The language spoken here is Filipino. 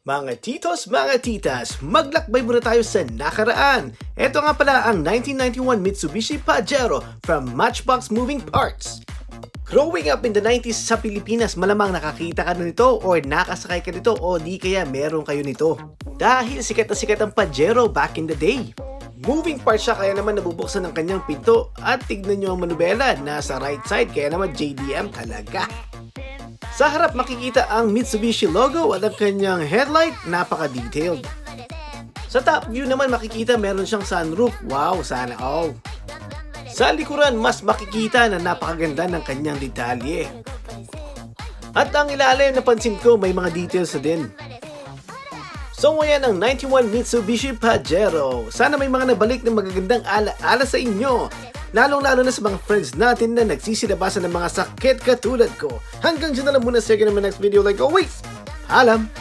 Mga titos, mga titas, maglakbay muna tayo sa nakaraan. Ito nga pala ang 1991 Mitsubishi Pajero from Matchbox Moving Parts. Growing up in the 90s sa Pilipinas, malamang nakakita ka na nito or nakasakay ka nito o di kaya meron kayo nito. Dahil sikat na sikat ang Pajero back in the day. Moving parts siya kaya naman nabubuksan ang kanyang pinto at tignan nyo ang manubela, nasa right side kaya naman JDM talaga. Sa harap makikita ang Mitsubishi logo at ang kanyang headlight, napaka-detailed. Sa top view naman makikita meron siyang sunroof, wow, sana all. Sa likuran mas makikita na napakaganda ng kanyang detalye. At ang ilalim napansin ko may mga details na din. So ayan ang 91 Mitsubishi Pajero. Sana may mga nabalik na magagandang ala-ala sa inyo. Lalong-lalo na sa mga friends natin na nagsisilabasan ng mga sakit katulad ko. Hanggang dyan na lang muna sa next video. Like always, paalam!